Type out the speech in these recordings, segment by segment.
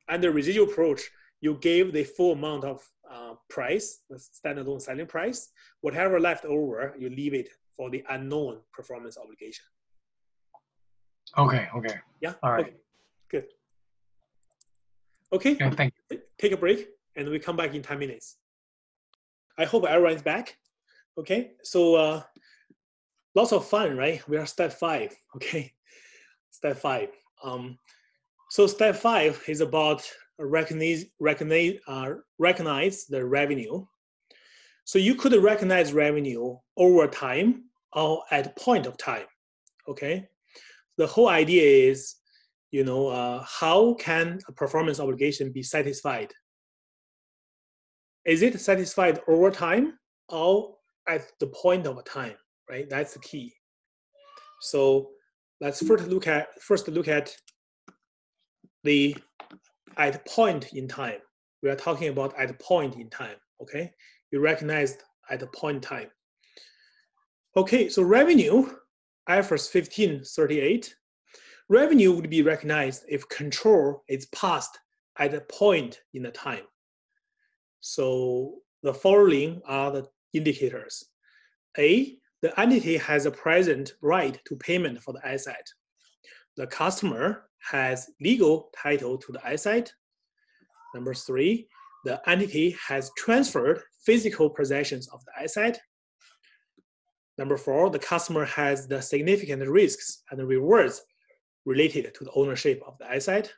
under residual approach, you gave the full amount of price, the standalone selling price. Whatever left over, you leave it for the unknown performance obligation. Okay. Yeah. All right. Okay. Good. Okay. Thank you. Take a break, and we come back in 10 minutes. I hope everyone's back. Okay. So lots of fun, right? We are step 5. Okay. Step 5. So step 5 is about recognize the revenue. So you could recognize revenue over time or at a point of time. Okay. The whole idea is, how can a performance obligation be satisfied? Is it satisfied over time or at the point of a time, right? That's the key. So let's first look at the at point in time. We are talking about at a point in time, okay? You recognize at a point in time. Okay, so revenue, IFRS 1538, revenue would be recognized if control is passed at a point in the time. So the following are the indicators. A, the entity has a present right to payment for the asset. The customer has legal title to the asset. Number 3, the entity has transferred physical possessions of the asset. Number 4, the customer has the significant risks and rewards related to the ownership of the asset.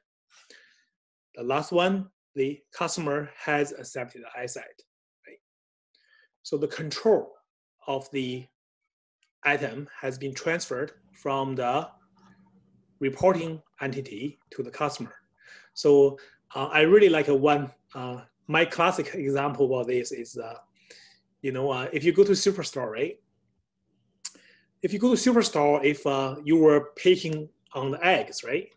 The last one, the customer has accepted the asset. Right? So the control of the item has been transferred from the reporting entity to the customer. So I really like my classic example about this is, if you go to Superstore, right? If you go to Superstore, if you were picking on the eggs, right?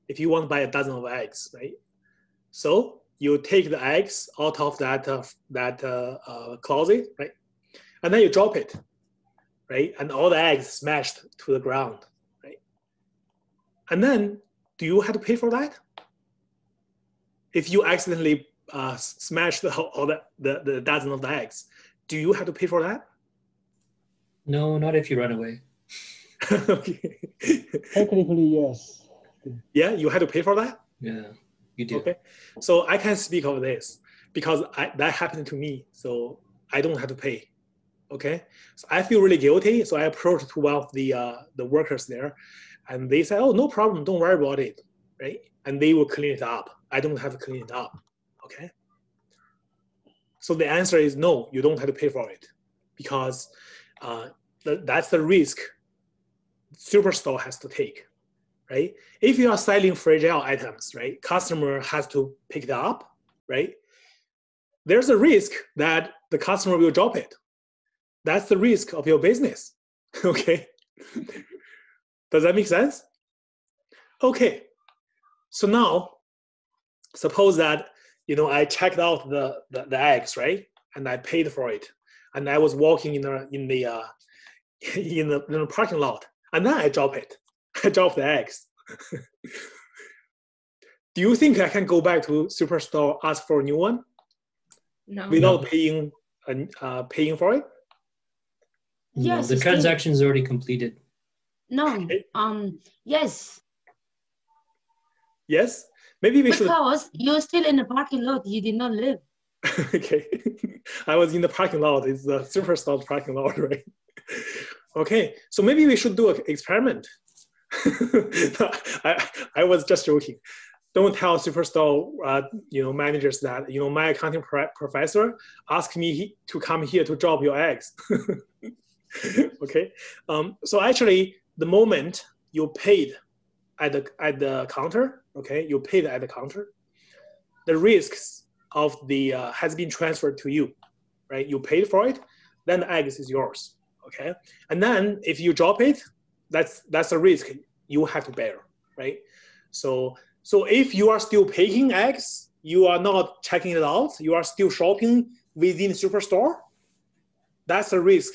If you want to buy a dozen of eggs, right? So you take the eggs out of that closet, right? And then you drop it, right? And all the eggs smashed to the ground, right? And then, do you have to pay for that? If you accidentally smash the dozen of the eggs, do you have to pay for that? No, not if you run away. Okay. Technically, yes. Yeah, you had to pay for that? Yeah, you do. Okay. So I can speak of this because that happened to me. So I don't have to pay. Okay. So I feel really guilty. So I approached one of the workers there, and they said, "Oh, no problem. Don't worry about it." Right. And they will clean it up. I don't have to clean it up. Okay. So the answer is no, you don't have to pay for it because that's the risk Superstore has to take, right? If you are selling fragile items, right, customer has to pick it up, right? There's a risk that the customer will drop it. That's the risk of your business, okay? Does that make sense? Okay, so now, suppose that, I checked out the eggs, right? And I paid for it. And I was walking in the parking lot. And then I drop it. I drop the eggs. Do you think I can go back to Superstore, ask for a new one? No. Without paying for it? Yes. No, the transaction is already completed. No. Okay. Yes. Yes? Maybe we should. Because you're still in the parking lot. You did not live. Okay. I was in the parking lot. It's the Superstore parking lot, right? Okay. So maybe we should do an experiment. I was just joking. Don't tell Superstore, managers that, my accounting professor asked me to come here to drop your eggs. Okay. So actually, the moment you paid at the counter, okay, you paid at the counter, the risks of the has been transferred to you, right? You paid for it, then the eggs is yours, okay? And then if you drop it, that's a risk you have to bear, right? So if you are still paying eggs, you are not checking it out, you are still shopping within Superstore, that's a risk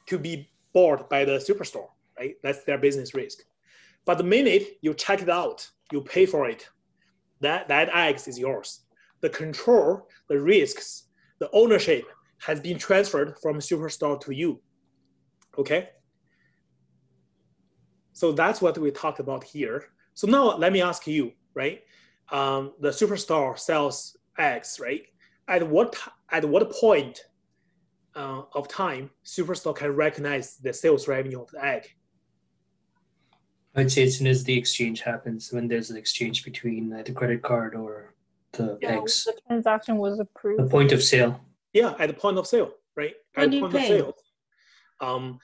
to be bought by the Superstore, right? That's their business risk. But the minute you check it out, you pay for it, that X is yours. The control, the risks, the ownership has been transferred from Superstore to you. Okay? So that's what we talked about here. So now let me ask you, right? The Superstore sells eggs, right? At what point of time Superstore can recognize the sales revenue of the egg? I'd say as soon as the exchange happens, when there's an exchange between the credit card or the eggs. The transaction was approved. The point of sale. Yeah, at the point of sale, right? When at the you point pay. of sale,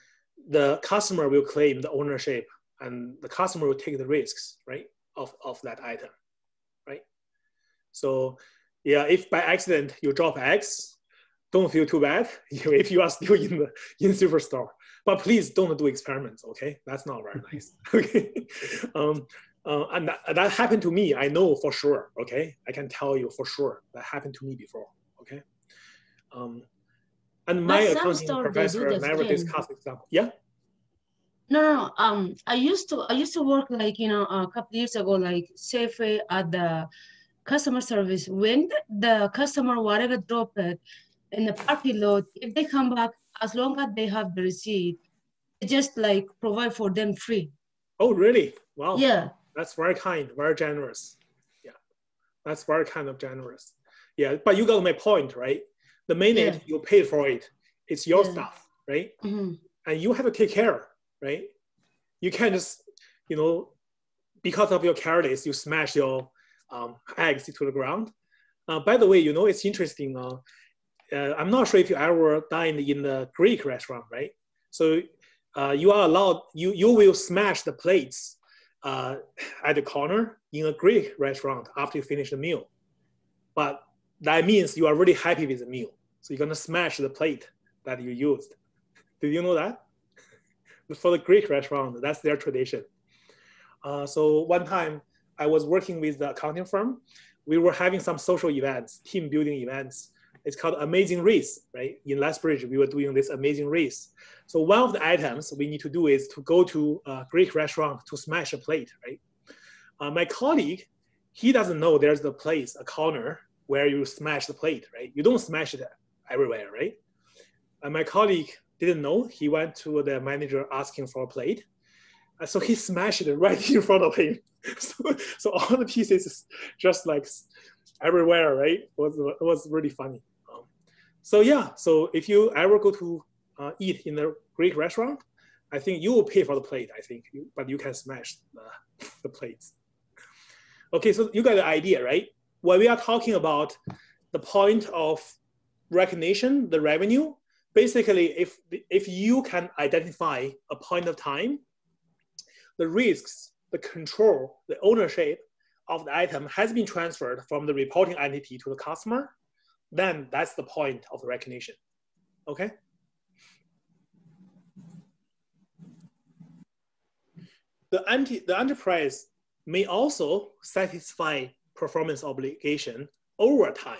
the customer will claim the ownership, and the customer will take the risks, right, of that item, right? So, yeah, if by accident you drop eggs, don't feel too bad if you are still in Superstore. But please don't do experiments, okay? That's not very nice, okay? And that happened to me, I know for sure, okay? I can tell you for sure that happened to me before, okay? And my But some accounting store, they do professor the never same. discussed example. Yeah? No. I used to work like, a couple years ago, like Safeway at the customer service. When the customer, whatever drop it in the parking lot, if they come back, as long as they have the receipt, they just like provide for them free. Oh, really? Wow. Yeah. That's very kind, very generous. Yeah, that's very kind of generous. Yeah, but you got my point, right? The minute you paid for it, it's your stuff, right? Mm-hmm. And you have to take care, right? You can't just, because of your carelessness, you smash your eggs to the ground. By the way, it's interesting. I'm not sure if you ever dined in the Greek restaurant, right? So you are allowed, you will smash the plates at the corner in a Greek restaurant after you finish the meal. But that means you are really happy with the meal. So you're gonna smash the plate that you used. Did you know that? For the Greek restaurant, that's their tradition. So one time I was working with the accounting firm. We were having some social events, team building events. It's called Amazing Race, right? In Lethbridge, we were doing this amazing race. So one of the items we need to do is to go to a Greek restaurant to smash a plate, right? My colleague, he doesn't know there's a place, a corner where you smash the plate, right? You don't smash it everywhere, right? And my colleague didn't know. He went to the manager asking for a plate. So he smashed it right in front of him. So all the pieces just like everywhere, right? It was really funny. So yeah, so if you ever go to eat in a Greek restaurant, I think you will pay for the plate, I think, but you can smash the plates. Okay, so you got the idea, right? When we are talking about the point of recognition, the revenue, basically if you can identify a point of time, the risks, the control, the ownership of the item has been transferred from the reporting entity to the customer, then that's the point of the recognition, okay? The enterprise may also satisfy performance obligation over time.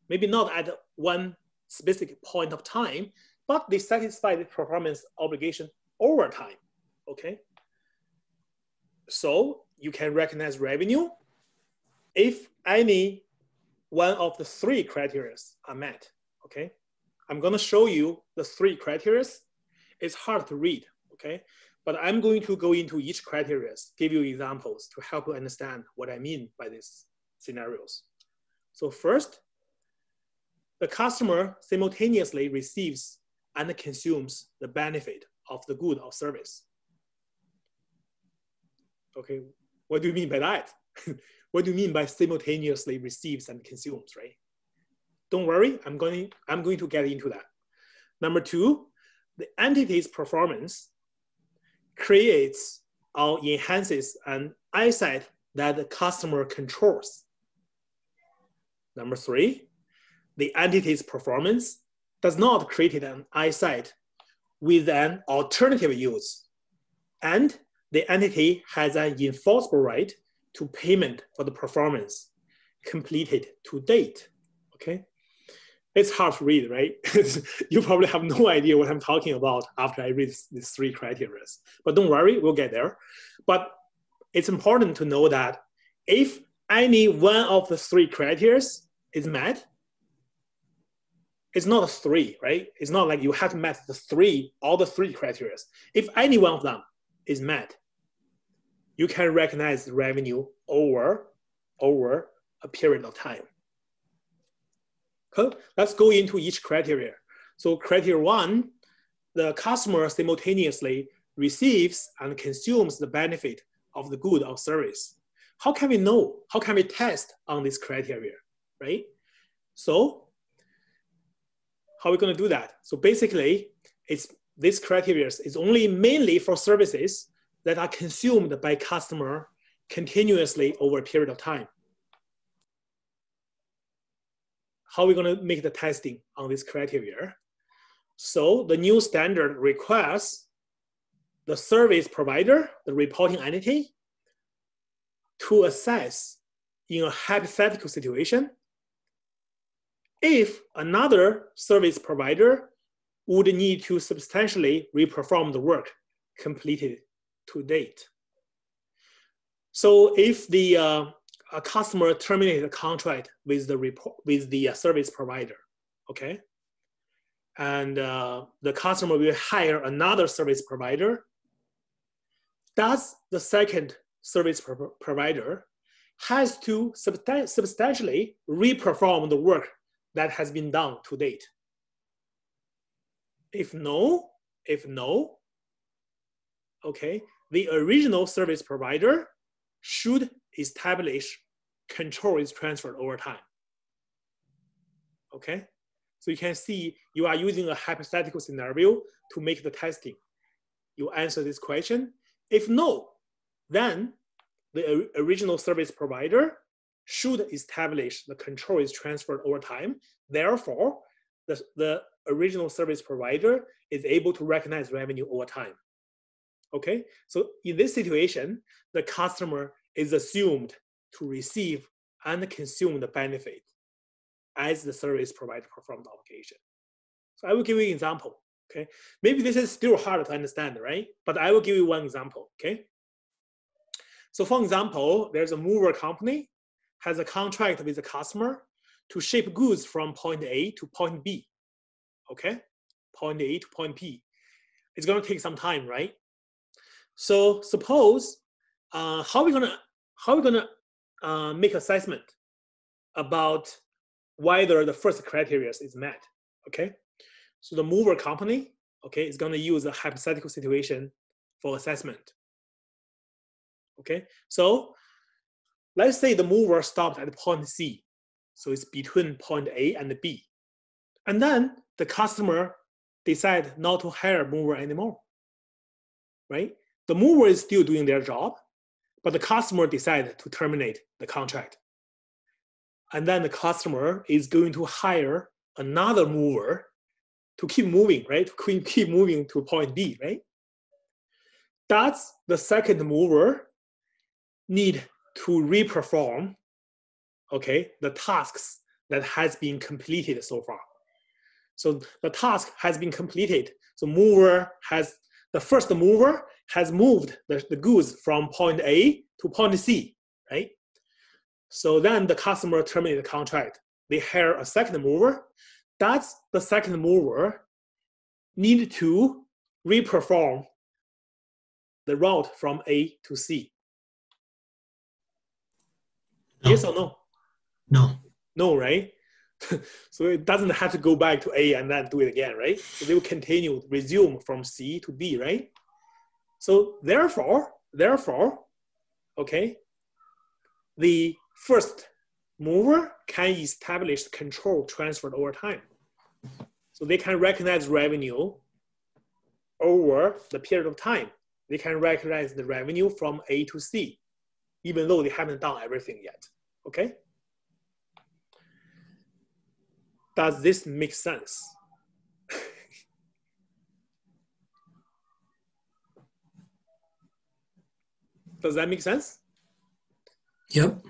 Maybe not at one specific point of time, but they satisfy the performance obligation over time, okay? So you can recognize revenue if any one of the three criteria are met, okay? I'm gonna show you the three criteria. It's hard to read, okay? But I'm going to go into each criteria, give you examples to help you understand what I mean by these scenarios. So first, the customer simultaneously receives and consumes the benefit of the good or service. Okay, what do you mean by that? What do you mean by simultaneously receives and consumes, right? Don't worry, I'm going to get into that. Number two, the entity's performance creates or enhances an asset that the customer controls. Number three, the entity's performance does not create an asset with an alternative use, and the entity has an enforceable right to payment for the performance completed to date, okay? It's hard to read, right? You probably have no idea what I'm talking about after I read these three criteria. But don't worry, we'll get there. But it's important to know that if any one of the three criteria is met, it's not a three, right? It's not like you have to meet all the three criteria. If any one of them is met, you can recognize the revenue over a period of time. Okay, let's go into each criteria. So criteria 1, the customer simultaneously receives and consumes the benefit of the good or service. How can we know? How can we test on this criteria, right? So how are we going to do that? So basically, this criteria is only mainly for services that are consumed by customer continuously over a period of time. How are we going to make the testing on this criteria? So the new standard requires the service provider, the reporting entity, to assess in a hypothetical situation if another service provider would need to substantially reperform the work completed to date. So if a customer terminated a contract with the service provider, okay, and the customer will hire another service provider, does the second service provider has to substantially reperform the work that has been done to date? If no, okay, the original service provider should establish control is transferred over time. Okay, so you can see you are using a hypothetical scenario to make the testing. You answer this question. If no, then the original service provider should establish the control is transferred over time. Therefore, the original service provider is able to recognize revenue over time. Okay, so in this situation, the customer is assumed to receive and consume the benefit as the service provider performed the obligation. So I will give you an example. Okay, maybe this is still hard to understand, right? But I will give you one example. Okay, so for example, there's a mover company has a contract with a customer to ship goods from point A to point B. Okay, point A to point B. It's going to take some time, right? So suppose how are we gonna make assessment about whether the first criteria is met? Okay, so the mover company, okay, is going to use a hypothetical situation for assessment. Okay, so let's say the mover stopped at point C, so it's between point A and B, and then the customer decide not to hire mover anymore, right? The mover is still doing their job, but the customer decided to terminate the contract. And then the customer is going to hire another mover to keep moving, right? To keep moving to point B, right? Does the second mover need to reperform, okay, the tasks that has been completed so far? So the task has been completed. So the first mover has moved the goods from point A to point C, right? So then the customer terminated the contract. They hire a second mover. Does the second mover need to reperform the route from A to C? No. Yes or no? No. No, right? So it doesn't have to go back to A and then do it again, right? So they will continue, resume from C to B, right? So therefore, okay, the first mover can establish control transferred over time. So they can recognize revenue over the period of time. They can recognize the revenue from A to C, even though they haven't done everything yet, okay? Does this make sense? Does that make sense? Yep.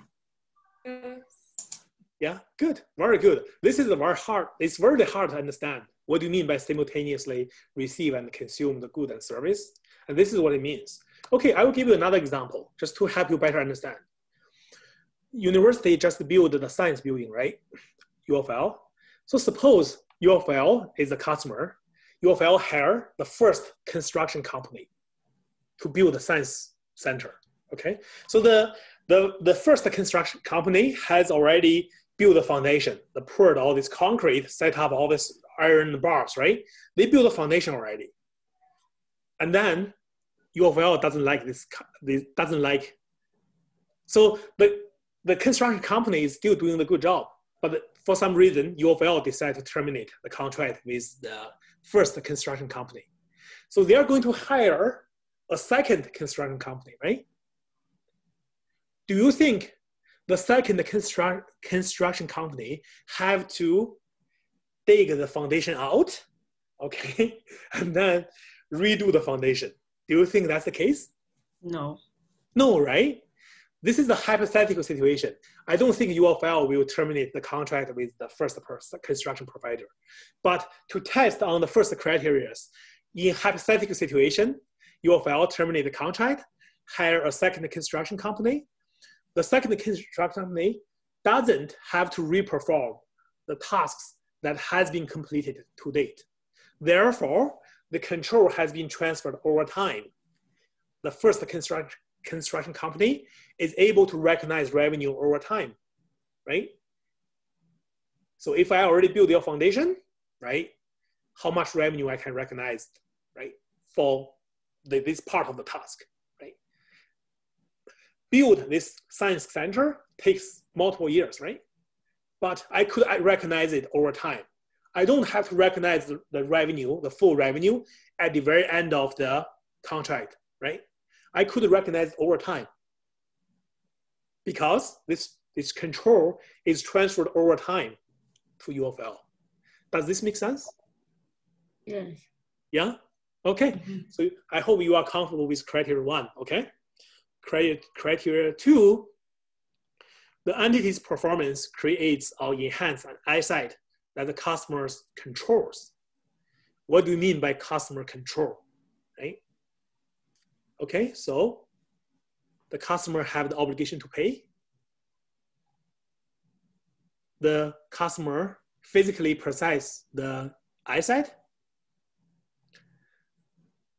Yeah, good, very good. This is very hard. It's very hard to understand. What do you mean by simultaneously receive and consume the good and service? And this is what it means. Okay, I will give you another example just to help you better understand. university just build the science building, right? UFL. So suppose UFL is a customer. UFL hire the first construction company to build the science center. Okay, so the first construction company has already built the foundation, they poured all this concrete, set up all this iron bars, right? They built the foundation already, and then UFL doesn't like this. Doesn't like. So the construction company is still doing the good job, but for some reason UFL decided to terminate the contract with the first construction company. So they are going to hire a second construction company, right? Do you think the second construction company have to dig the foundation out, okay, and then redo the foundation? Do you think that's the case? No. No, right? This is a hypothetical situation. I don't think UFL will terminate the contract with the first construction provider. But to test on the first criteria, in hypothetical situation, UFL terminate the contract, hire a second construction company. The second construction company doesn't have to reperform the tasks that has been completed to date. Therefore, the control has been transferred over time. The first construction company is able to recognize revenue over time, right? So if I already built your foundation, right, how much revenue I can recognize, right, for this part of the task, right? Build this science center takes multiple years, right? But I could recognize it over time. I don't have to recognize the revenue, the full revenue at the very end of the contract, right? I could recognize over time because this control is transferred over time to UFL. Does this make sense? Yes. Yeah? Okay. So I hope you are comfortable with criteria 1, okay? Criteria 2, the entity's performance creates or enhances an eyesight that the customer controls. What do you mean by customer control, right? Okay, so the customer have the obligation to pay. The customer physically possess the eyesight.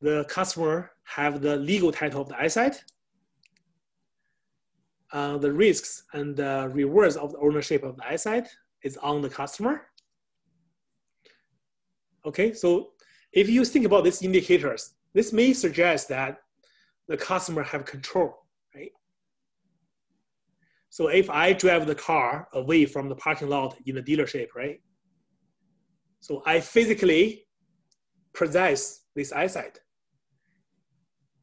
The customer have the legal title of the eyesight. The risks and the rewards of the ownership of the eyesight is on the customer. Okay, so if you think about these indicators, this may suggest that the customer have control, right? So if I drive the car away from the parking lot in the dealership, right? So I physically possess this eyesight.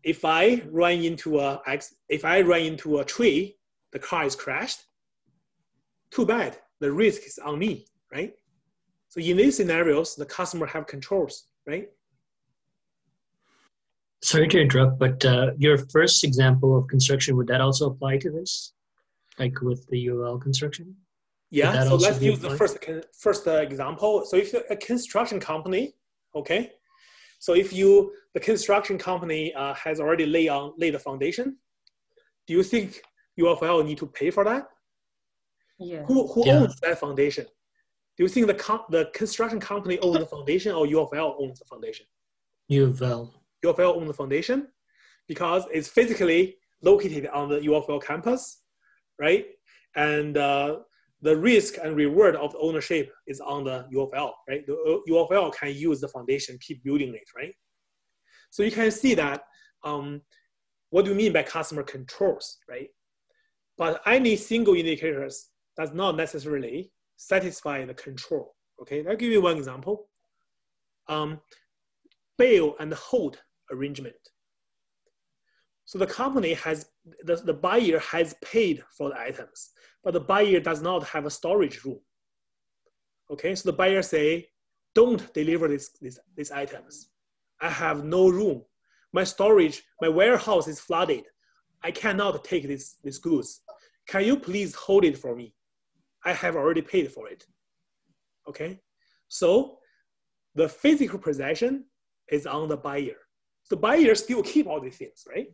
If I run into a tree, the car is crashed. Too bad, the risk is on me, right? So in these scenarios, the customer have controls, right? Sorry to interrupt, but your first example of construction, would that also apply to this? Like with the UL construction? Yeah, so let's use the first example. So if you're a construction company, okay, so if the construction company has already laid the foundation, do you think UFL need to pay for that? Yeah. Who owns that foundation? Do you think the construction company owns the foundation or UFL owns the foundation? UFL. UFL owns the foundation because it's physically located on the UFL campus, right? And the risk and reward of the ownership is on the UFL, right? The UFL can use the foundation, keep building it, right? So you can see that, what do you mean by customer controls, right? But any single indicators does not necessarily satisfy the control, okay? I'll give you one example. Bail and hold arrangement. So the company has, the buyer has paid for the items, but the buyer does not have a storage room. Okay, so the buyer say, don't deliver these items. I have no room. My storage, my warehouse is flooded. I cannot take these goods. Can you please hold it for me? I have already paid for it. Okay, so the physical possession is on the buyer. The buyer still keep all these things, right?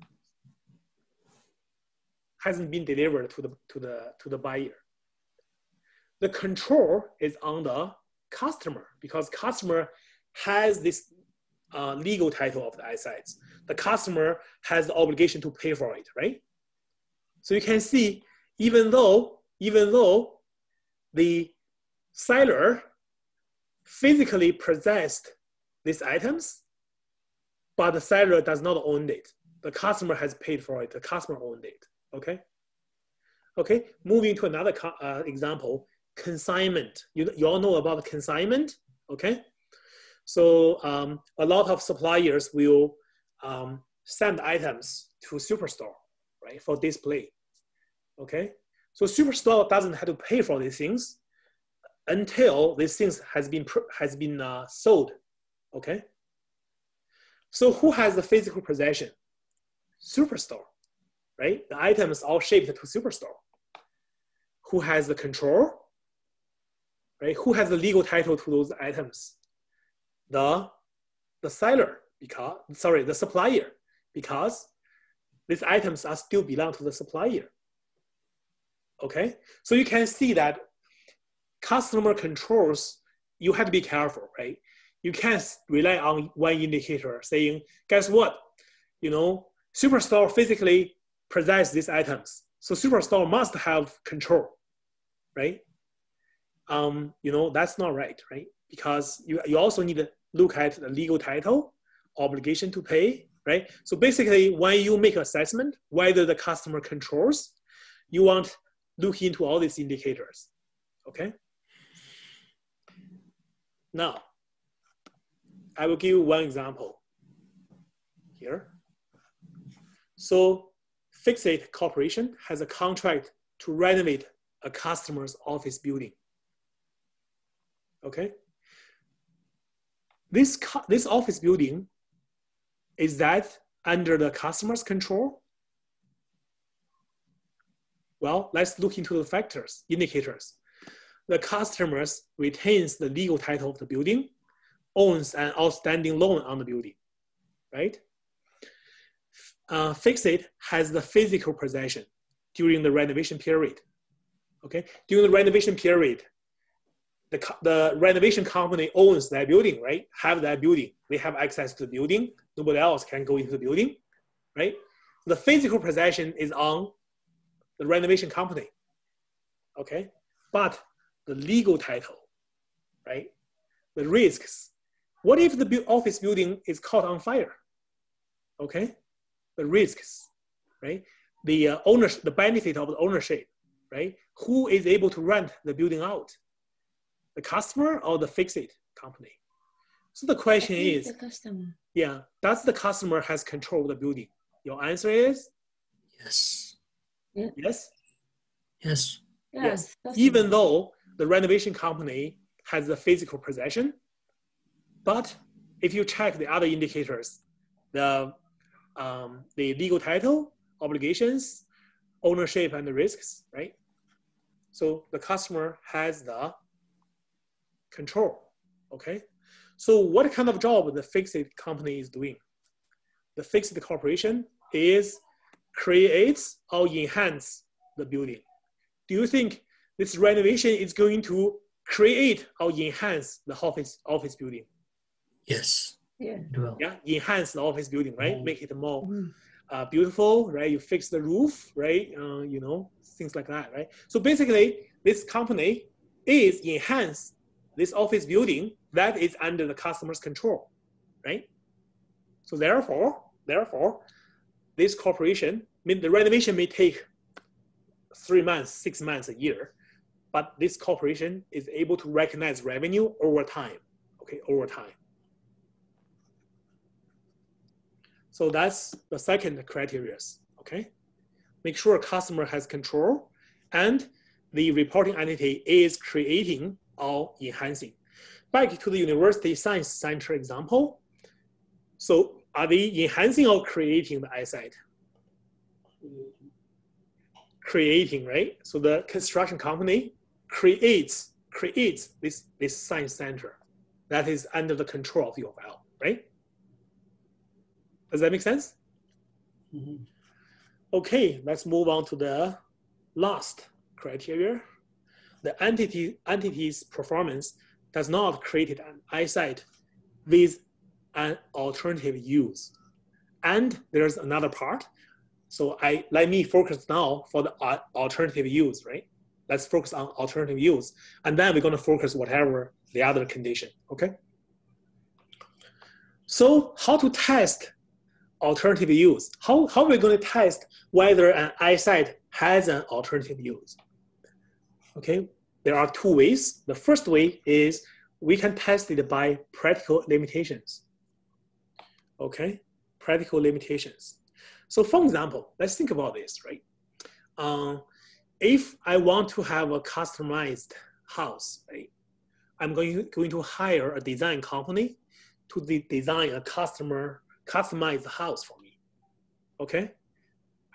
hasn't been delivered to the buyer. The control is on the customer because customer has this legal title of the assets. The customer has the obligation to pay for it, right? So you can see, even though the seller physically possessed these items, but the seller does not own it. The customer has paid for it. The customer owned it. Okay. Okay. Moving to another example, consignment. You all know about consignment. Okay. So a lot of suppliers will send items to Superstore, right, for display. Okay. So Superstore doesn't have to pay for these things until these things has been sold. Okay. So who has the physical possession? Superstore, right? The items all shipped to Superstore. Who has the control? Right? Who has the legal title to those items? The seller, the supplier, because these items are still belong to the supplier. Okay, so you can see that customer controls, you have to be careful, right? You can't rely on one indicator saying, guess what? You know, Superstore physically possesses these items. So Superstore must have control, right? You know, that's not right, right? Because you also need to look at the legal title, obligation to pay, right? So basically, when you make assessment, whether the customer controls, you want to look into all these indicators, okay? Now, I will give you one example here. So Fixit Corporation has a contract to renovate a customer's office building. Okay. This office building, is that under the customer's control? Well, let's look into the factors, indicators. The customer retains the legal title of the building, owns an outstanding loan on the building, right? Fixit has the physical possession during the renovation period. Okay, during the renovation period, the renovation company owns that building, right? Have that building. They have access to the building. Nobody else can go into the building, right? The physical possession is on the renovation company, okay? But the legal title, right? The risks. What if the office building is caught on fire? Okay, the risks, right? The ownership, the benefit of the ownership, right? Who is able to rent the building out? The customer or the Fixit company? So the question is, the customer. Yeah, does the customer has control of the building? Your answer is? Yes. Yeah. Yes? Yes. Yes. Customer. Even though the renovation company has the physical possession, but if you check the other indicators, the legal title, obligations, ownership, and the risks, right? So the customer has the control, okay? So what kind of job the Fixit company is doing? The Fixit corporation is creates or enhance the building. Do you think this renovation is going to create or enhance the office building? Yes. Yeah. Well. Yeah, enhance the office building, right? Make it more beautiful, right? You fix the roof, right? You know, things like that, right? So basically, this company is enhance this office building that is under the customer's control, right? So therefore, this corporation, the renovation may take 3 months, 6 months, a year, but this corporation is able to recognize revenue over time, okay, over time. So that's the second criteria, okay? Make sure customer has control and the reporting entity is creating or enhancing. Back to the University Science Center example. So are they enhancing or creating the asset? Creating, right? So the construction company creates this science center that is under the control of U of L, right? Does that make sense? Mm-hmm. Okay, let's move on to the last criteria. The entity's performance does not create an eyesight with an alternative use. And there's another part. So let me focus now for the alternative use, right? Let's focus on alternative use. And then we're going to focus whatever the other condition, okay? So how to test alternative use? How are we going to test whether an eyesight has an alternative use? Okay, there are two ways. The first way is we can test it by practical limitations. Okay, practical limitations. So for example, let's think about this, right? If I want to have a customized house, right? I'm going to hire a design company to design a customized house for me, okay?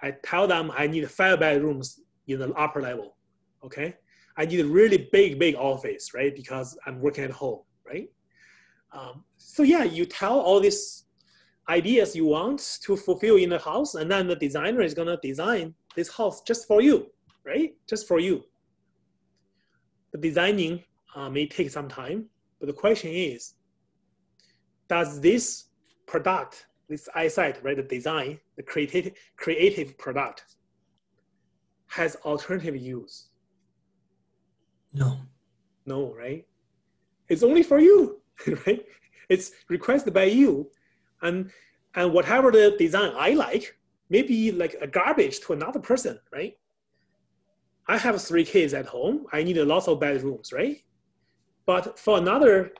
I tell them I need 5 bedrooms in the upper level, okay? I need a really big office, right? Because I'm working at home, right? So yeah, you tell all these ideas you want to fulfill in the house, and then the designer is gonna design this house just for you, right? Just for you. The designing may take some time, but the question is, does this product, this eyesight, right, the design, the creative product, has alternative use? No. No, right? It's only for you, right? It's requested by you, and whatever the design I like may be like a garbage to another person, right? I have 3 kids at home. I need lots of bedrooms, right? But for another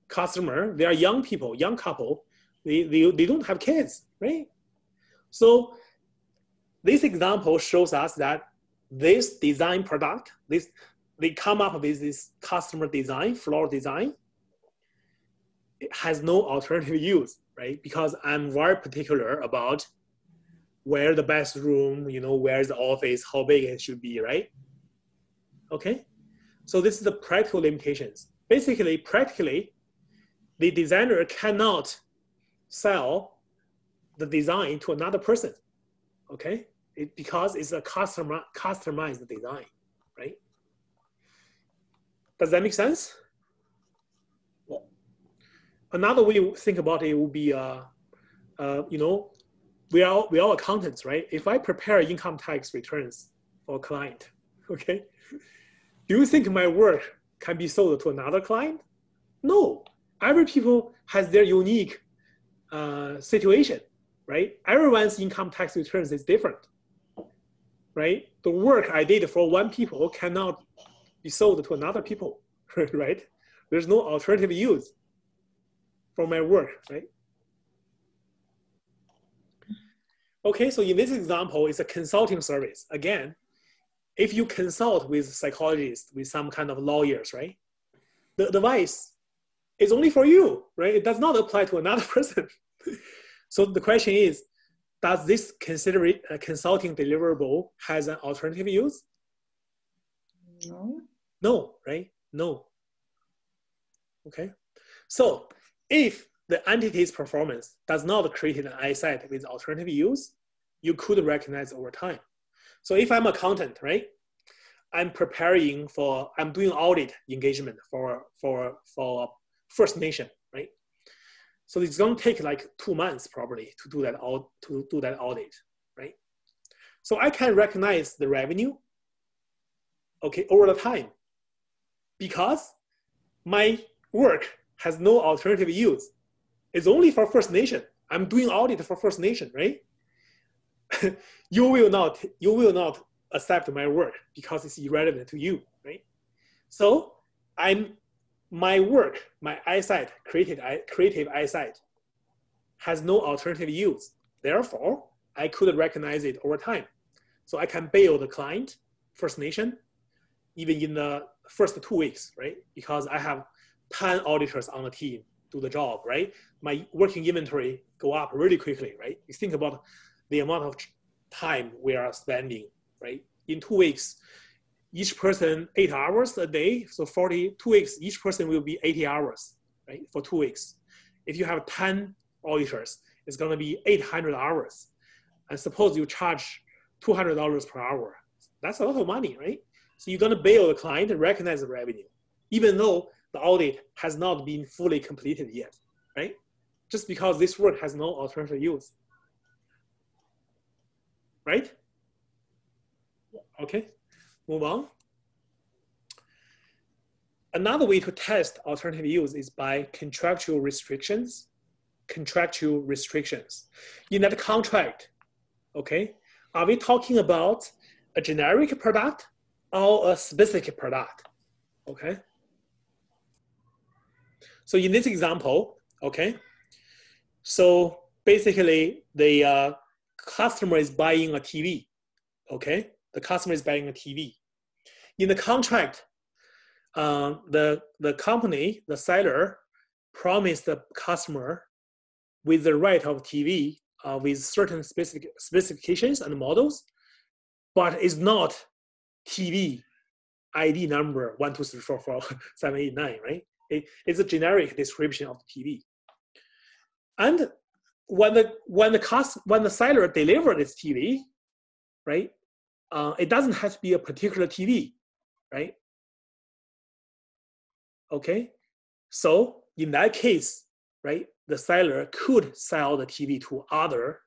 customer, they are young people, young couple, they don't have kids, right? So this example shows us that this design product, they come up with this customer design, floor design, it has no alternative use, right? Because I'm very particular about where the best room, you know, where's the office, how big it should be, right? Okay, so this is the practical limitations. Basically, practically, the designer cannot sell the design to another person, okay? Because it's a customized design, right? Does that make sense? Well, another way to think about it would be, you know, we are all accountants, right? If I prepare income tax returns for a client, okay, do you think my work can be sold to another client? No. Every people has their unique situation, right? Everyone's income tax returns is different, right? The work I did for one people cannot be sold to another people, right? There's no alternative use for my work, right? Okay, so in this example, it's a consulting service. Again, if you consult with psychologists, with some kind of lawyers, right? The advice is only for you, right? It does not apply to another person. So the question is, does this consulting deliverable has an alternative use? No. No, right? No. Okay. So if the entity's performance does not create an eyesight with alternative use, you could recognize over time. So if I'm an accountant, right? I'm doing audit engagement for First Nation, right? So it's going to take like 2 months probably to do that audit, right? So I can recognize the revenue, okay, over the time, because my work has no alternative use. It's only for First Nation. I'm doing audit for First Nation, right? You will not accept my work because it's irrelevant to you, right? So my work, my eyesight, creative eyesight, has no alternative use. Therefore, I could recognize it over time. So I can bill the client, First Nation, even in the first 2 weeks, right? Because I have 10 auditors on the team do the job, right? My working inventory go up really quickly, right? You think about the amount of time we are spending, right? In 2 weeks, each person 8 hours a day, so 42 weeks, each person will be 80 hours, right? For 2 weeks. If you have 10 auditors, it's gonna be 800 hours. And suppose you charge $200 per hour. That's a lot of money, right? So you're going to bill the client and recognize the revenue, even though the audit has not been fully completed yet, right? Just because this work has no alternative use, right? Okay, move on. Another way to test alternative use is by contractual restrictions. Contractual restrictions. In that contract, okay, are we talking about a generic product or a specific product? Okay. So in this example, okay, so basically the customer is buying a TV, okay? The customer is buying a TV. In the contract, the company, the seller, promised the customer with the right of TV with certain specifications and models, but it's not TV ID number 1, 2, 3, 4, 5, 7, 8, 9, right? It's a generic description of the TV. And when the seller delivers this TV, right? It doesn't have to be a particular TV, right? Okay, so in that case, right, the seller could sell the TV to other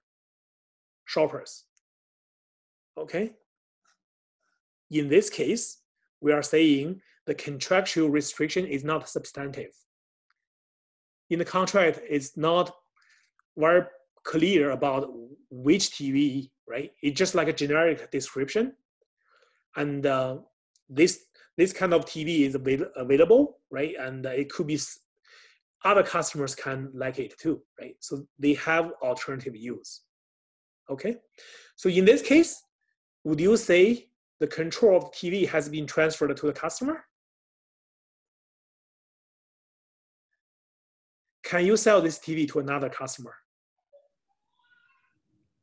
shoppers. Okay, in this case, we are saying the contractual restriction is not substantive. In the contract, it's not very clear about which TV, right? It's just like a generic description. And this kind of TV is available, right? And it could be other customers can like it too, right? So they have alternative use. Okay, so in this case, would you say the control of the TV has been transferred to the customer? Can you sell this TV to another customer?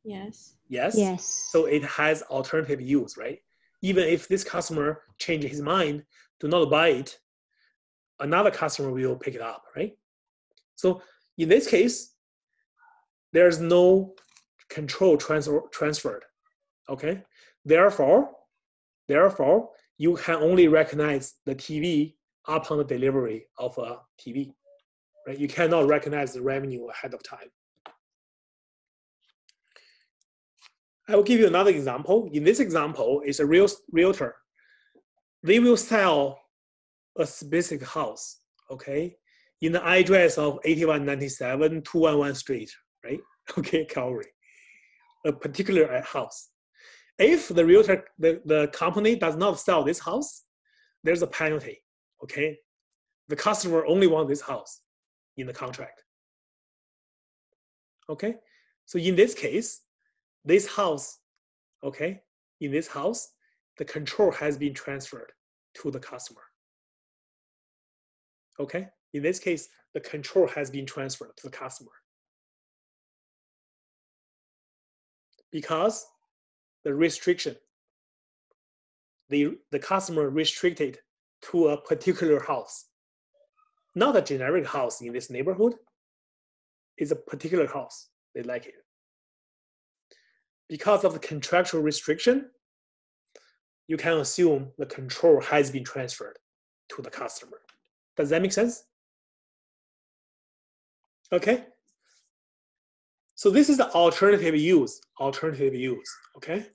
Yes. Yes. Yes. So it has alternative use, right? Even if this customer changes his mind, do not buy it, another customer will pick it up, right? So in this case, there's no control transferred, okay? Therefore, you can only recognize the TV upon the delivery of a TV, right? You cannot recognize the revenue ahead of time. I will give you another example. In this example, it's a realtor. They will sell a specific house, okay, in the address of 8197 211 Street, right? Okay, Calgary, a particular house. If the realtor, the company does not sell this house, there's a penalty, okay? The customer only wants this house in the contract, okay? So in this case, this house, okay, in this house, the control has been transferred to the customer. Okay, in this case, the control has been transferred to the customer because the restriction, the customer restricted to a particular house, not a generic house in this neighborhood, it's a particular house, they like it. Because of the contractual restriction, you can assume the control has been transferred to the customer. Does that make sense? Okay. So this is the alternative use, okay?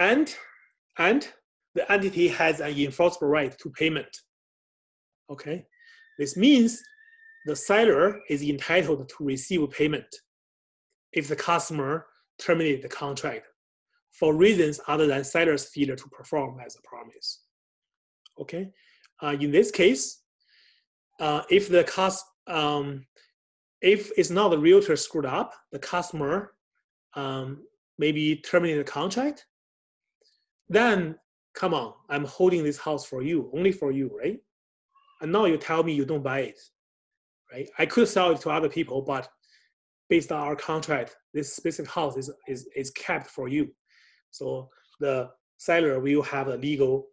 And the entity has an enforceable right to payment, okay? This means the seller is entitled to receive payment if the customer terminated the contract for reasons other than seller's failure to perform as a promise. Okay, in this case, if it's not the realtor screwed up, the customer maybe terminated the contract, then come on, I'm holding this house for you, only for you, right? And now you tell me you don't buy it, right? I could sell it to other people, but based on our contract, this specific house is kept for you. So the seller will have a legal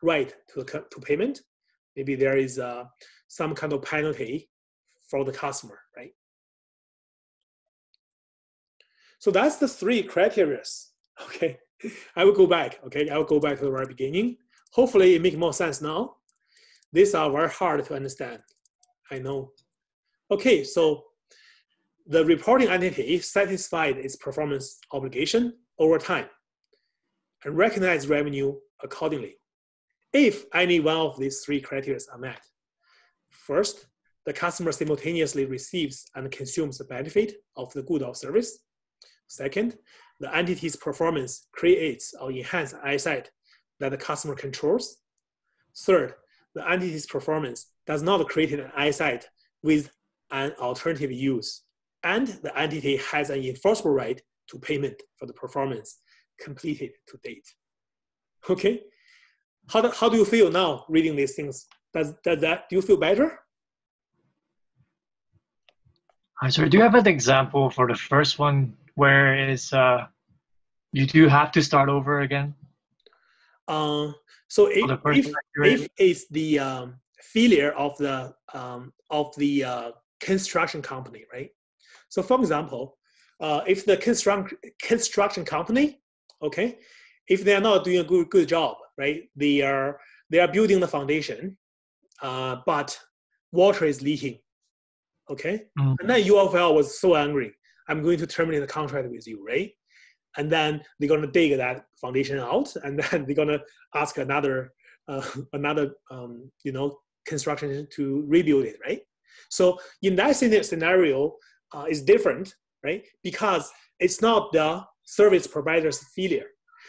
right to payment. Maybe there is some kind of penalty for the customer, right? So that's the three criteria Okay, I will go back. Okay, I will go back to the very beginning. Hopefully, it makes more sense now. These are very hard to understand. I know. Okay, so the reporting entity satisfied its performance obligation over time and recognize revenue accordingly if any one of these three criteria are met. First, the customer simultaneously receives and consumes the benefit of the good or service. Second, the entity's performance creates or enhances asset that the customer controls. Third, the entity's performance does not create an asset with an alternative use, and the entity has an enforceable right to payment for the performance completed to date. Okay, how do you feel now reading these things? Do you feel better? So do you have an example for the first one where you do have to start over again? So if it's the failure of the construction company, right? So for example, if the construction company, okay, if they are not doing a good job, right? They are building the foundation, but water is leaking. Okay, and then UFL was so angry. I'm going to terminate the contract with you, right? And then they're gonna dig that foundation out, and then they're gonna ask another construction to rebuild it, right? So in that scenario, is different, right? Because it's not the service provider's failure.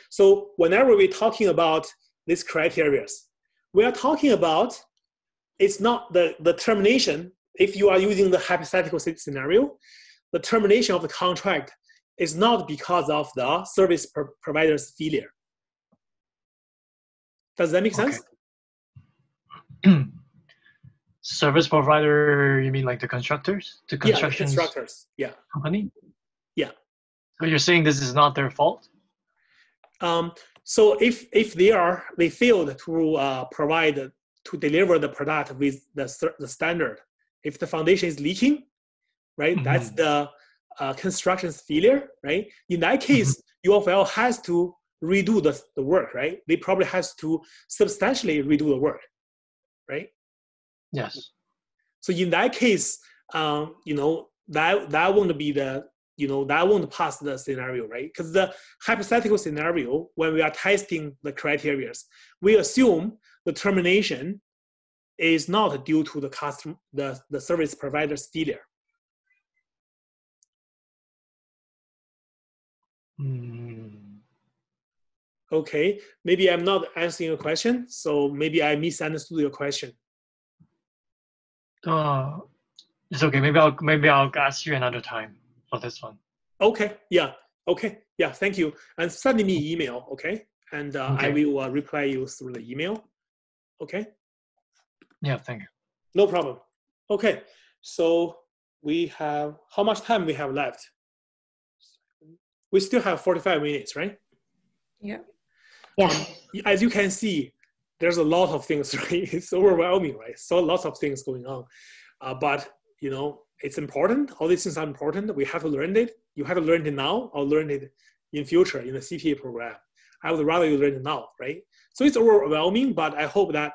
So whenever we're talking about these criteria, we are talking about it's not the termination. If you are using the hypothetical scenario, the termination of the contract is not because of the service provider's failure. Does that make sense? Service provider, you mean like the constructors? The construction constructors, yeah. Company? Yeah. So you're saying this is not their fault? So if they failed to deliver the product with the standard, if the foundation is leaking, right, that's the construction's failure, right? In that case, UFL has to redo the work, right? They probably has to substantially redo the work, right? Yes. So in that case, that won't be that won't pass the scenario, right? Because the hypothetical scenario, when we are testing the criteria, we assume the termination is not due to the service provider's failure. Okay, maybe I'm not answering your question, so maybe I misunderstood your question. It's okay. Maybe I'll ask you another time for this one. Okay. Yeah. Okay. Yeah. Thank you. And send me email. Okay. And okay. I will reply you through the email. Okay. Yeah. Thank you. No problem. Okay. So we have how much time we have left? We still have 45 minutes, right? Yeah. As you can see, there's a lot of things, right? It's overwhelming, right? So lots of things going on, but it's important. All these things are important. We have to learn it. You have to learn it now or learn it in future in the CPA program. I would rather you learn it now, right? So it's overwhelming, but I hope that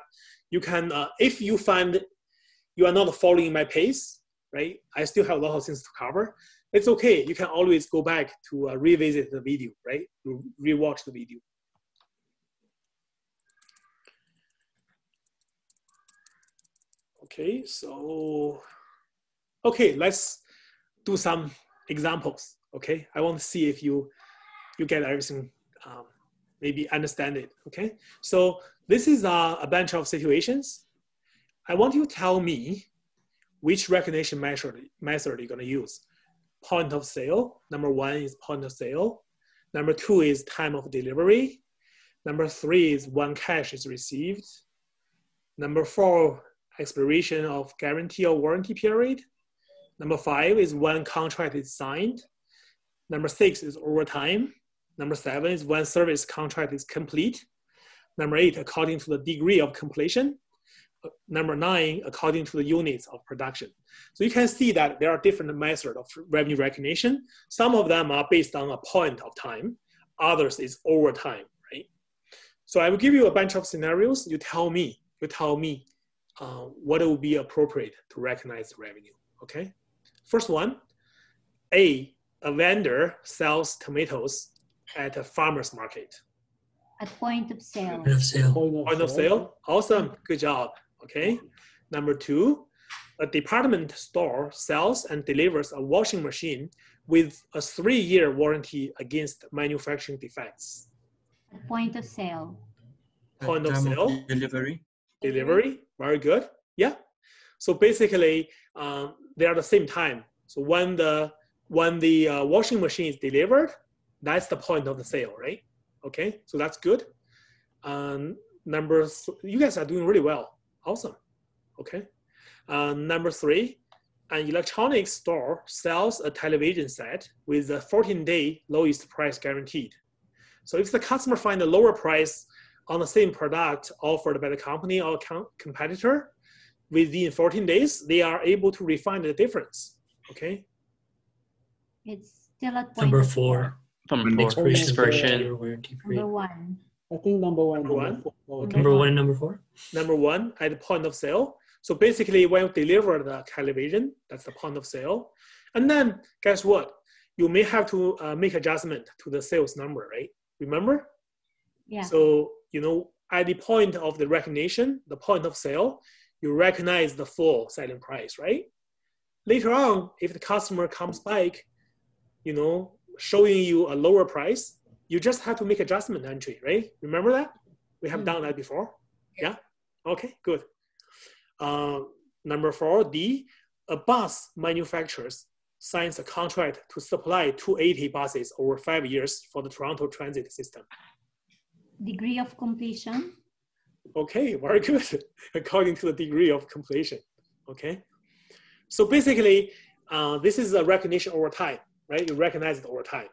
you can, if you find you are not following my pace, right? I still have a lot of things to cover. It's okay. You can always go back to revisit the video, right? To rewatch the video. Okay, so, let's do some examples, okay? I want to see if you get everything, maybe understand it, okay? So this is a bunch of situations. I want you to tell me which recognition method you're gonna use. Point of sale, number 1 is point of sale. Number 2 is time of delivery. Number 3 is when cash is received. Number 4, expiration of guarantee or warranty period. Number 5 is when contract is signed. Number 6 is overtime. Number 7 is when service contract is complete. Number 8, according to the degree of completion. Number 9, according to the units of production. So you can see that there are different methods of revenue recognition. Some of them are based on a point of time. others is over time, right? So I will give you a bunch of scenarios. You tell me what will be appropriate to recognize the revenue, okay? First one, a vendor sells tomatoes at a farmer's market. At point of sale. Point of sale. Point of sale, awesome, good job, okay? Number two, a department store sells and delivers a washing machine with a 3-year warranty against manufacturing defects. At point of sale. Point of Time sale. delivery. Delivery, very good. Yeah. So basically, they are the same time. So when the washing machine is delivered, that's the point of the sale, right? Okay, so that's good. You guys are doing really well. Awesome. Okay. Number three, an electronics store sells a television set with a 14-day lowest price guaranteed. So if the customer finds a lower price on the same product offered by the company or competitor, within 14 days, they are able to refund the difference, okay? It's still at point Number of four. Number four. Expiration. Warranty sale. period. Number one. I think number one. Number one. Okay. Number one and number four. Number one, at the point of sale. So basically, when you deliver the television, that's the point of sale. And then, guess what? You may have to make adjustment to the sales number, right? Remember? Yeah. So, at the point of the recognition, the point of sale, you recognize the full selling price, right? Later on, if the customer comes back, showing you a lower price, you just have to make adjustment entry, right? Remember that? We have done that before. Yeah? Okay, good. Number four, D, a bus manufacturer signs a contract to supply 280 buses over 5 years for the Toronto transit system. Degree of completion. Okay, very good. According to the degree of completion. Okay. So basically, this is a recognition over time, right? You recognize it over time.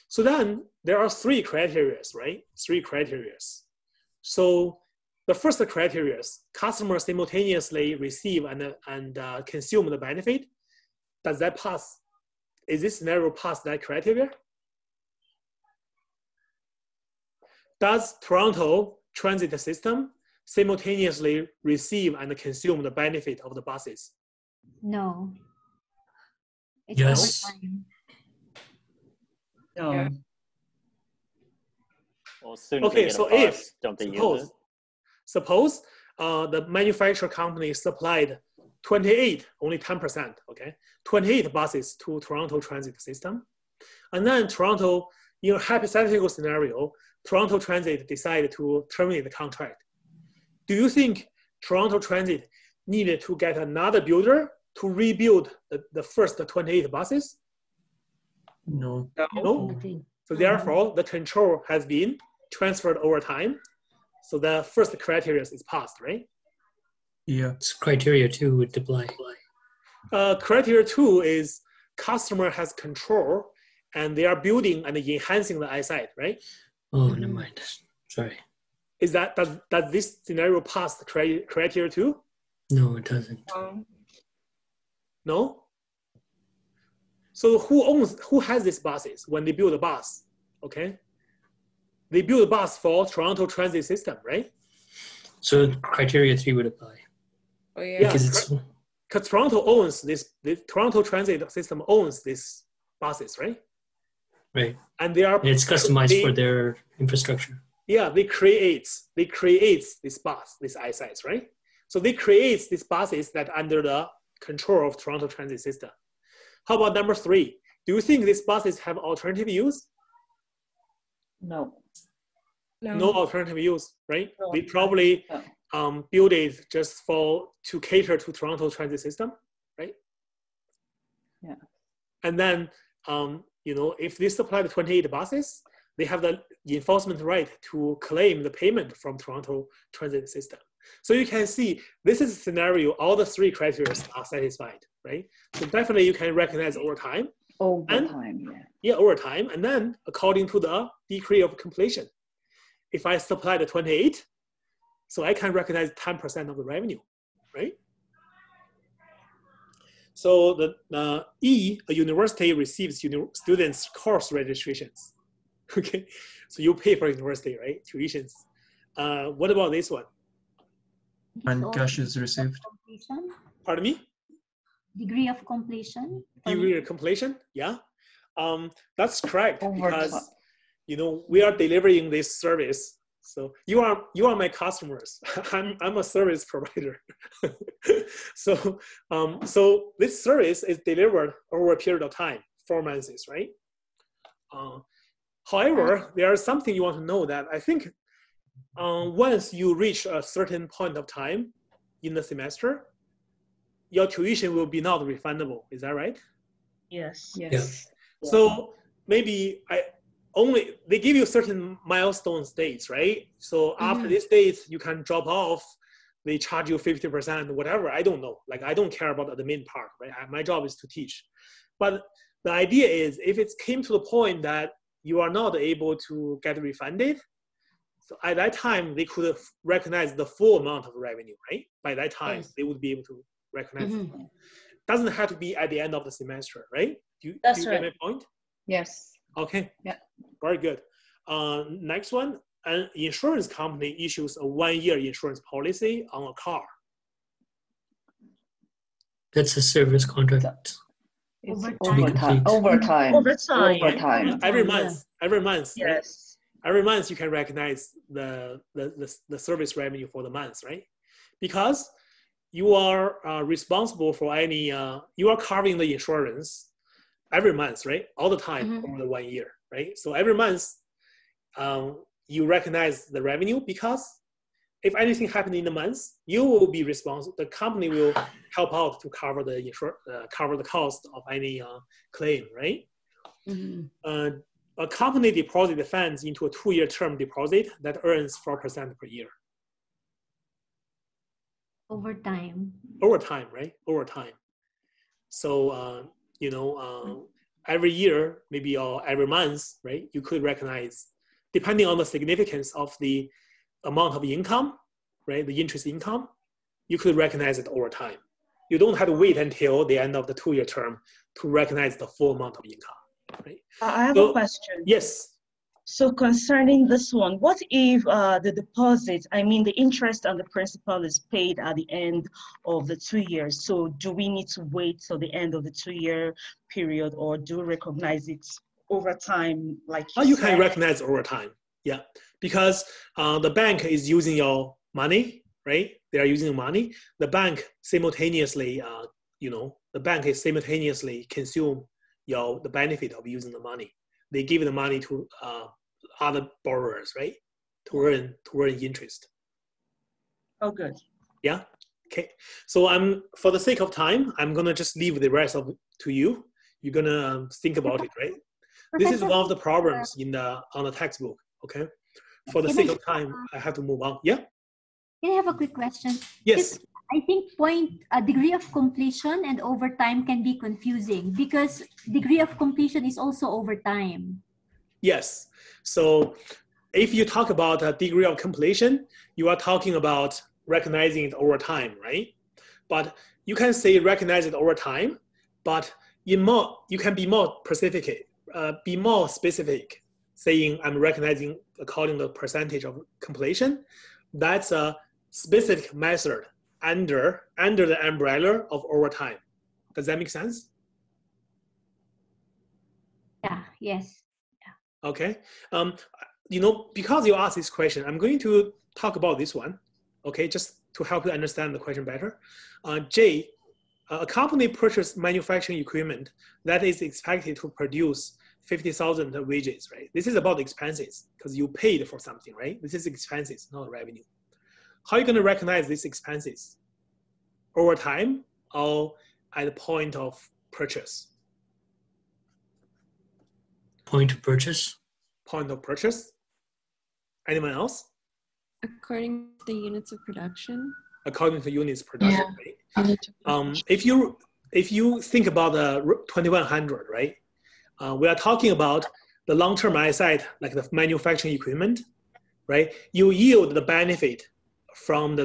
So then there are 3 criteria, right? 3 criteria. So the first criteria is customers simultaneously receive and consume the benefit. Does that pass? Is this scenario pass that criteria? Does Toronto transit system simultaneously receive and consume the benefit of the buses? No. It's Yes. overtime. No. Well, as soon as Okay, they get so a bus, if don't they use it? suppose the manufacturer company supplied 28, only 10%, okay, 28 buses to Toronto transit system, and then Toronto, in a hypothetical scenario, Toronto Transit decided to terminate the contract. Do you think Toronto Transit needed to get another builder to rebuild the first 28 buses? No. No. Nothing. So therefore, the control has been transferred over time. So the first criteria is passed, right? Yeah. It's criteria 2 would apply. Criteria 2 is customer has control and they are building and enhancing the eyesight, right? Oh, never mind. Sorry. Is that does this scenario pass the criteria 2? No, it doesn't. No. So who has these buses when they build a bus? Okay, they build a bus for Toronto Transit System, right? So criteria 3 would apply. Oh yeah. Yeah. Because it's Because Toronto owns this. The Toronto Transit System owns these buses, right? right. And they are. And it's customized for their infrastructure. Yeah, they create this bus, these eyesights, right? So they create these buses that are under the control of Toronto Transit System. How about number 3? Do you think these buses have alternative use? No. No alternative use, right? No. They probably No. build it just to cater to Toronto Transit System, right? Yeah. And then, if they supply the 28 buses, they have the enforcement right to claim the payment from Toronto Transit System. So you can see this is a scenario, all the 3 criteria are satisfied, right? So definitely you can recognize over time. Over And- time, yeah. Yeah, over time. And then according to the degree of completion, if I supply the 28, so I can recognize 10% of the revenue, right? So the E, a university receives students' course registrations. Okay, so you pay for university, right? Tuitions. What about this one? And cash is received. Completion. Pardon me? Degree of completion. Degree of completion, yeah. That's correct, because Overtime. you know we are delivering this service. So you are my customers. I'm a service provider. So so this service is delivered over a period of time, 4 months, right? However, there is something you want to know, that I think once you reach a certain point of time in the semester, your tuition will be not refundable. Is that right? Yes. Yes. So maybe they give you certain milestone dates, right? So after this date, you can drop off. They charge you 50%, whatever. I don't know. Like, I don't care about the main part, right? My job is to teach. But the idea is, if it came to the point that you are not able to get refunded, so at that time, they could recognize the full amount of revenue, right? By that time, they would be able to recognize it. Doesn't have to be at the end of the semester, right? Do you get my point? Yes. Okay. Yeah. Very good. Next one, an insurance company issues a 1-year insurance policy on a car. That's a service contract. It's Overtime. overtime. Overtime. Every month. Right? Yes. Every month you can recognize the service revenue for the month, right? Because you are responsible for any, you are covering the insurance every month, right? All the time over the 1 year, right? So every month you recognize the revenue, because if anything happened in the month, you will be responsible. The company will help out to cover the cover the cost of any claim, right? A company deposits the funds into a 2-year term deposit that earns 4% per year. Overtime. Overtime, right? Overtime. So you know, every year, maybe every month, right? You could recognize, depending on the significance of the amount of income, right? The interest income, you could recognize it over time. You don't have to wait until the end of the 2-year term to recognize the full amount of income, right? I have a question. Yes. So concerning this one, what if the deposit, I mean the interest on the principal, is paid at the end of the 2 years? So do we need to wait till the end of the 2-year period, or do we recognize it over time? Like you can recognize over time, yeah, because the bank is using your money, right? They are using money. The bank simultaneously, you know, the bank is simultaneously consume the benefit of using the money. They give the money to other borrowers, right? To earn interest. Oh, good. Yeah. Okay. So for the sake of time, I'm gonna just leave the rest of it to you. You're gonna think about it, right? This is one of the problems on the textbook. Okay. For the sake of time, I have to move on. Yeah. Can I have a quick question? Yes. I think degree of completion and overtime can be confusing, because degree of completion is also overtime. Yes. So if you talk about a degree of completion, you are talking about recognizing it over time, right? But you can say recognize it over time, but you can be more specific, saying I'm recognizing according to the percentage of completion. That's a specific method under the umbrella of overtime. Does that make sense? Yeah. Yes. Okay. You know, because you asked this question, I'm going to talk about this one. Okay, just to help you understand the question better. J, a company purchased manufacturing equipment that is expected to produce 50,000 wages, right? This is about expenses, because you paid for something, right? This is expenses, not revenue. How are you going to recognize these expenses? Over time or at the point of purchase? Point of purchase. Point of purchase. Anyone else? According to the units of production. According to units production, right? If you think about the 2100, right? We are talking about the long-term asset, like the manufacturing equipment, right? You yield the benefit from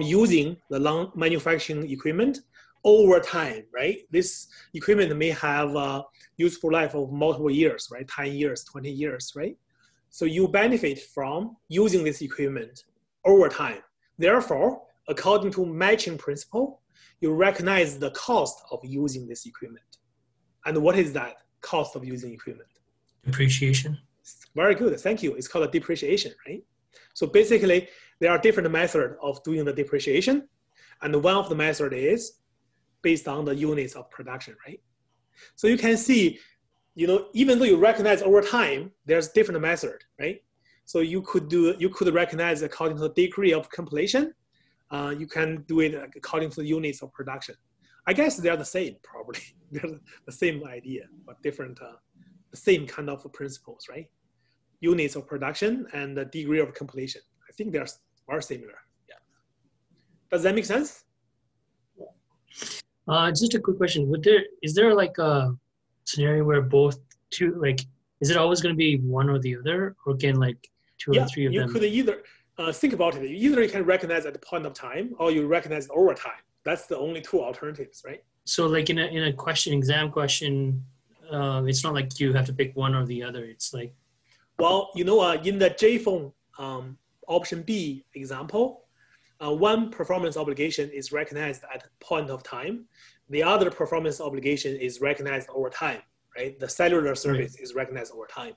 using the long manufacturing equipment over time, right? This equipment may have a useful life of multiple years, right? 10 years, 20 years, right? So you benefit from using this equipment over time. Therefore, according to matching principle, you recognize the cost of using this equipment. And what is that cost of using equipment? Depreciation. Very good, thank you. It's called a depreciation, right? So basically, there are different methods of doing the depreciation. And one of the methods is based on the units of production, right? So you can see, even though you recognize over time, there's different method, right? So you could recognize according to the degree of completion. You can do it according to the units of production. I guess they're the same, probably. They're the same idea, but different, the same kind of principles, right? Units of production and the degree of completion. I think they're very similar. Yeah. Does that make sense? Just a quick question. Is there like a scenario where both two, like, is it always going to be one or the other, or can like two or three of them? You could either think about it. Either you can recognize at the point of time, or you recognize over time. That's the only two alternatives, right? So like in a exam question, it's not like you have to pick one or the other. It's like, well, in the JPhone option B example, one performance obligation is recognized at point of time. The other performance obligation is recognized over time, right? The cellular service is recognized over time.